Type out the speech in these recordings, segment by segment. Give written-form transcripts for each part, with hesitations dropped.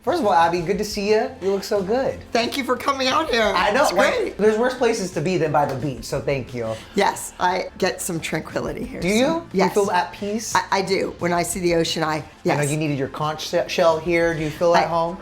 First of all, Abby, good to see you. You look so good. Thank you for coming out here. I know. It's great. There's worse places to be than by the beach, so thank you. Yes, I get some tranquility here. Do you? Yes. Do you feel at peace? I do. When I see the ocean, yes. I know you needed your conch shell here. Do you feel at home?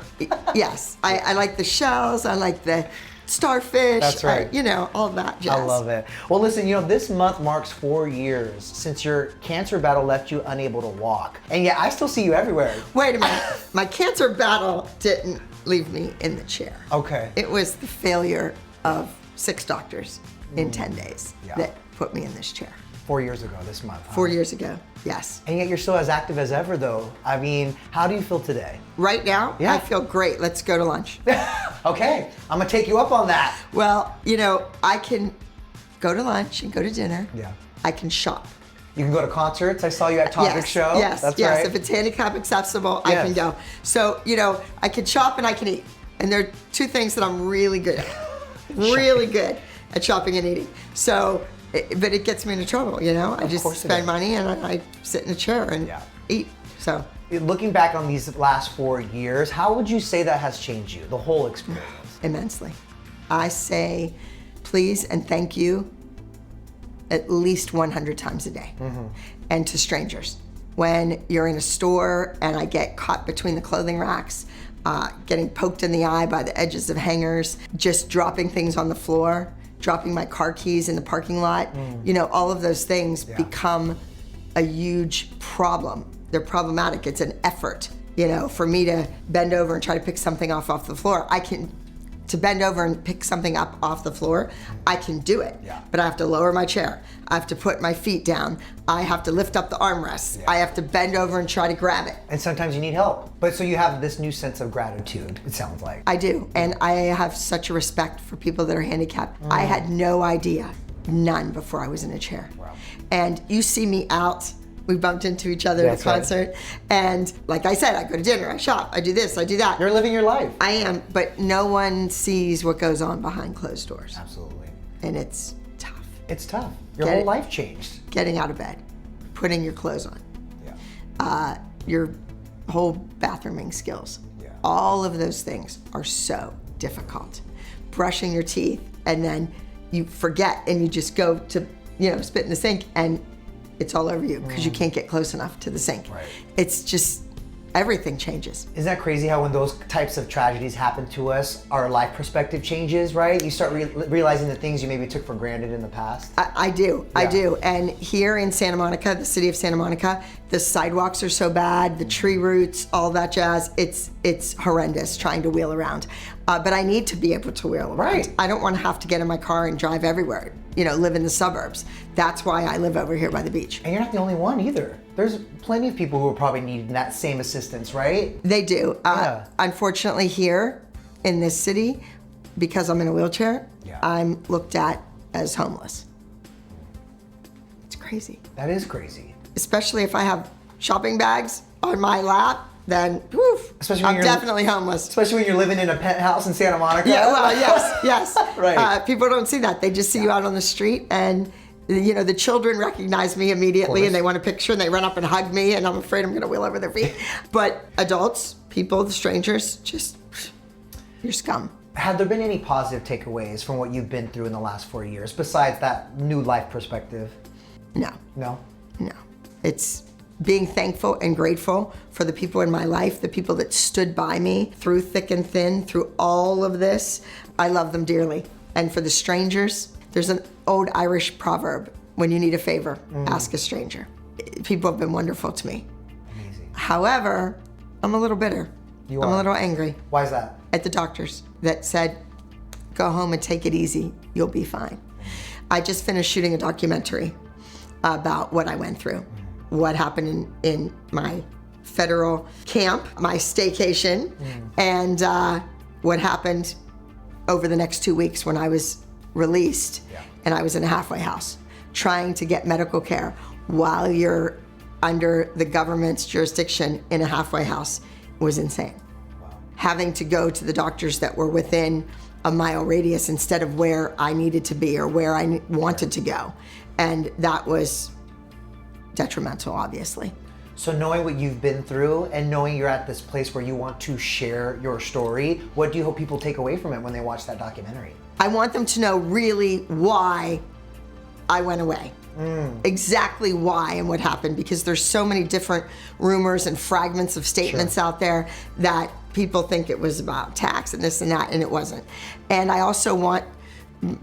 Yes. I like the shells. I like the starfish. That's right. All that jazz. I love it. Well, listen, this month marks 4 years since your cancer battle left you unable to walk. And yet I still see you everywhere. Wait a minute. My cancer battle didn't leave me in the chair. Okay. It was the failure of 6 doctors in 10 days that put me in this chair. 4 years ago this month. Huh? 4 years ago, yes. And yet you're still as active as ever, though. I mean, how do you feel today? Right now, Yeah. I feel great. Let's go to lunch. Okay, I'm gonna take you up on that. Well, I can go to lunch and go to dinner. Yeah. I can shop. You can go to concerts. I saw you at Topic Show. Yes, That's yes. right. If it's handicap accessible, I Yes. can go. So, I can shop and I can eat. And there are 2 things that I'm really good at. Really good at shopping and eating. So, but it gets me into trouble, I just spend money and I sit in a chair and eat. So, looking back on these last 4 years, how would you say that has changed you, the whole experience? immensely. I say please and thank you at least 100 times a day. And to strangers. When you're in a store and I get caught between the clothing racks, getting poked in the eye by the edges of hangers, just dropping things on the floor, dropping my car keys in the parking lot, all of those things become a huge problem. They're problematic. It's an effort, for me to bend over and try to pick something off the floor. To bend over and pick something up off the floor, I can do it. But I have to lower my chair. I have to put my feet down. I have to lift up the armrests. I have to bend over and try to grab it. And sometimes you need help. But so you have this new sense of gratitude, it sounds like. I do, and I have such a respect for people that are handicapped. I had no idea, none, before I was in a chair. Wow. And you see me out. We bumped into each other at a concert. And like I said, I go to dinner, I shop, I do this, I do that. You're living your life. I am, but no one sees what goes on behind closed doors. Absolutely. And it's tough. It's tough. Your whole life changed. Getting out of bed, putting your clothes on, your whole bathrooming skills. All of those things are so difficult. Brushing your teeth, and then you forget and you just go to, spit in the sink and it's all over you because you can't get close enough to the sink. Right. It's just, everything changes. Isn't that crazy how when those types of tragedies happen to us, our life perspective changes, right? You start realizing the things you maybe took for granted in the past. I do. And here in Santa Monica, the city of Santa Monica, the sidewalks are so bad, the tree roots, all that jazz. It's horrendous trying to wheel around. But I need to be able to wheel around. Right. I don't want to have to get in my car and drive everywhere, live in the suburbs. That's why I live over here by the beach. And you're not the only one either. There's plenty of people who are probably needing that same assistance, right? They do. Unfortunately here in this city, because I'm in a wheelchair, I'm looked at as homeless. It's crazy. That is crazy. Especially if I have shopping bags on my lap, then woof, I'm definitely homeless. Especially when you're living in a penthouse in Santa Monica. Yeah, well, yes. Right. People don't see that. They just see you out on the street, and the children recognize me immediately and they want a picture and they run up and hug me, and I'm afraid I'm going to wheel over their feet. But adults, people, the strangers, just, you're scum. Have there been any positive takeaways from what you've been through in the last 4 years, besides that new life perspective? No. No? No. It's being thankful and grateful for the people in my life, the people that stood by me through thick and thin, through all of this. I love them dearly. And for the strangers, there's an old Irish proverb, when you need a favor, ask a stranger. People have been wonderful to me. Amazing. However, I'm a little bitter. I'm a little angry. Why is that? At the doctors that said, go home and take it easy, you'll be fine. I just finished shooting a documentary about what I went through, what happened in my federal camp, my staycation, and what happened over the next 2 weeks when I was released and I was in a halfway house trying to get medical care while you're under the government's jurisdiction in a halfway house was insane. Wow. Having to go to the doctors that were within a mile radius instead of where I needed to be or where I wanted to go. And that was detrimental, obviously. So knowing what you've been through and knowing you're at this place where you want to share your story, what do you hope people take away from it when they watch that documentary? I want them to know really why I went away. Exactly why and what happened, because there's so many different rumors and fragments of statements out there that people think it was about tax and this and that, and it wasn't. And I also want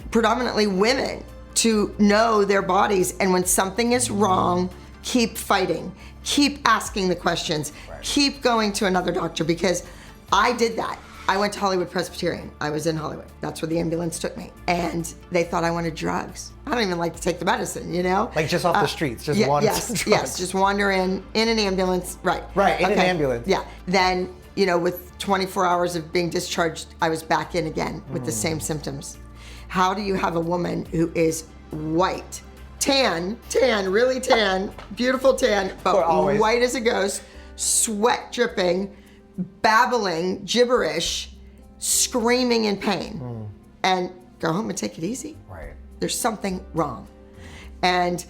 predominantly women to know their bodies, and when something is wrong, keep fighting, keep asking the questions, keep going to another doctor, because I did that. I went to Hollywood Presbyterian. I was in Hollywood. That's where the ambulance took me. And they thought I wanted drugs. I don't even like to take the medicine, you know? Like just off the streets, just wander some drugs. Yes, just wander in an ambulance, right. Right, in an ambulance. Yeah, then, you know, with 24 hours of being discharged, I was back in again with the same symptoms. How do you have a woman who is white, tan, really tan, beautiful tan, but white as a ghost, sweat dripping, babbling gibberish, screaming in pain, and go home and take it easy? Right. There's something wrong. And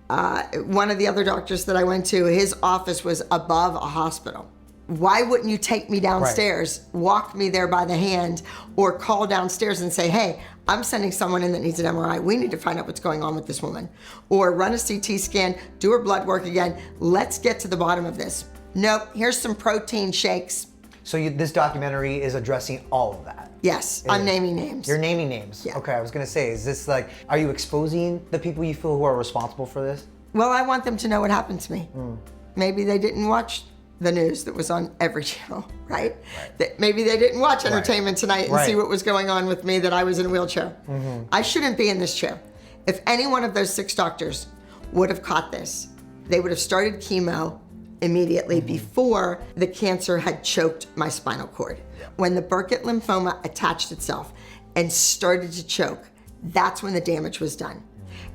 one of the other doctors that I went to, his office was above a hospital. Why wouldn't you take me downstairs, walk me there by the hand, or call downstairs and say, hey, I'm sending someone in that needs an MRI. We need to find out what's going on with this woman. Or run a CT scan, do her blood work again. Let's get to the bottom of this. Nope, here's some protein shakes. So this documentary is addressing all of that? Yes, I'm naming names. You're naming names? Yeah. Okay, I was gonna say, is this like, are you exposing the people you feel who are responsible for this? Well, I want them to know what happened to me. Maybe they didn't watch the news that was on every channel, right? Maybe they didn't watch Entertainment Tonight and see what was going on with me, that I was in a wheelchair. I shouldn't be in this chair. If any one of those 6 doctors would have caught this, they would have started chemo immediately before the cancer had choked my spinal cord. When the Burkitt lymphoma attached itself and started to choke, that's when the damage was done.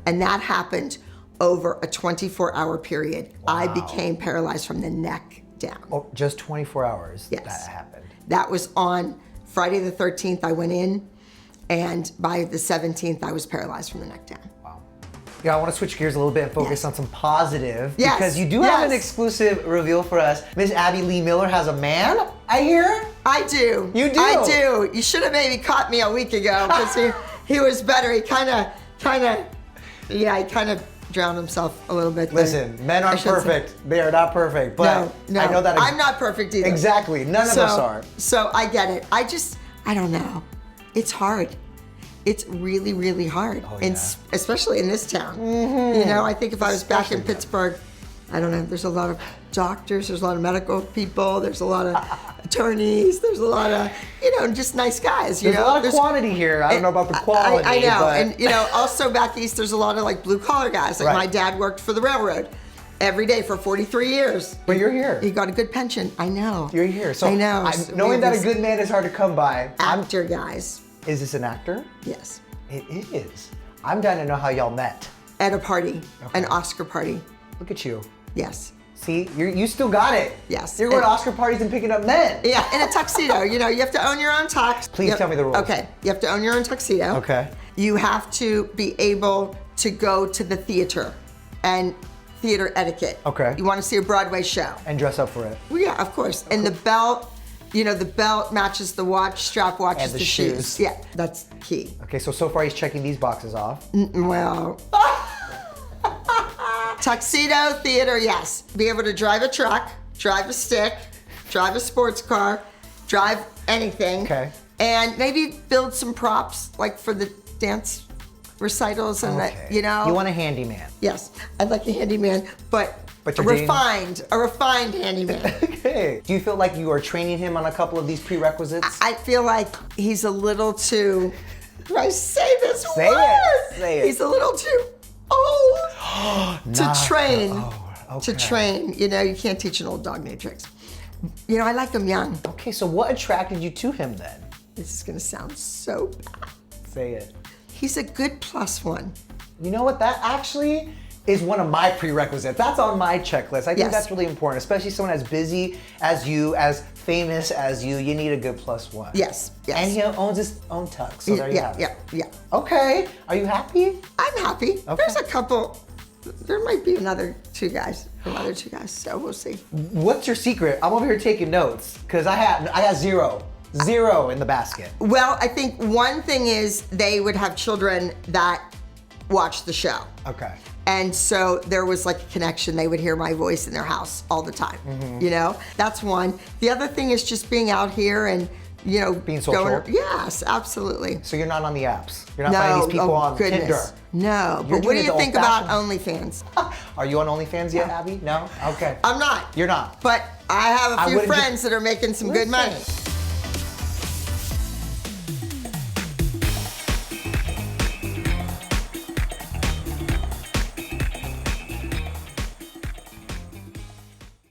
And that happened over a 24-hour period. I became paralyzed from the neck down. Oh, just 24 hours Yes. that happened. That was on Friday the 13th, I went in, and by the 17th, I was paralyzed from the neck down. Wow. Yeah, I want to switch gears a little bit and focus on some positive, because you do have an exclusive reveal for us. Miss Abby Lee Miller has a man, I hear? I do. You do? I do. You should have maybe caught me a week ago, because he was better. He kind of drowned himself a little bit. Listen, men aren't perfect. They are not perfect, but no, I know that. I'm not perfect either. Exactly, none of us are. So I get it. I don't know. It's hard. It's really, really hard. Oh, and especially in this town. You know, I think if I was back in Pittsburgh, I don't know, there's a lot of doctors, there's a lot of medical people, there's a lot of attorneys, there's a lot of, you know, just nice guys. There's a lot of quantity here. I don't know about the quality. I know, but... and you know, also back east, there's a lot of like blue collar guys. Like my dad worked for the railroad every day for 43 years. But you're here. He got a good pension. I know. You're here. So I know. Knowing that a good man is hard to come by. Actor guys. Is this an actor? Yes. It is. I'm dying to know how y'all met. At a party, an Oscar party. Look at you. Yes. See, you still got it. Yes. You're going to Oscar parties and picking up men. Yeah, in a tuxedo. You know, you have to own your own tux. Please tell me the rules. Okay, you have to own your own tuxedo. Okay. You have to be able to go to the theater and theater etiquette. Okay. You want to see a Broadway show. And dress up for it. Well, yeah, of course. And the belt, you know, the belt matches the watch, strap watches And the shoes. shoes. Yeah, that's key. Okay, so far he's checking these boxes off. Well, tuxedo, theater, yes. Be able to drive a truck, drive a stick, drive a sports car, drive anything. Okay. And maybe build some props, like for the dance recitals and that, you know. You want a handyman. Yes, I'd like a handyman, but a refined handyman. Okay. Do you feel like you are training him on a couple of these prerequisites? I feel like he's a little too, do I say this Say word? it. Say it. He's a little too old to train. To train. You know, you can't teach an old dog new tricks. You know, I like him young. Okay, so what attracted you to him then? This is gonna sound so bad. Say it. He's a good +1. You know what? That actually is one of my prerequisites. That's on my checklist. I think that's really important, especially someone as busy as you, as famous as you. You need a good +1. Yes, yes. And he owns his own tux, so there you have it. Yeah. Okay. Are you happy? I'm happy. Okay. There's a couple there might be another two guys, so we'll see. What's your secret? I'm over here taking notes because I got zero in the basket. Well, I think one thing is they would have children that watch the show. Okay. And so there was like a connection. They would hear my voice in their house all the time. You know, that's one. The other thing is just being out here and, you know, being social. Yes, absolutely. So you're not on the apps. You're not finding these people on Tinder. No. You're But what do doing you it think the about old-fashioned. OnlyFans? Are you on OnlyFans yet, Abby? No? Okay. I'm not. You're not. But I have a few wouldn't friends that are making some good money.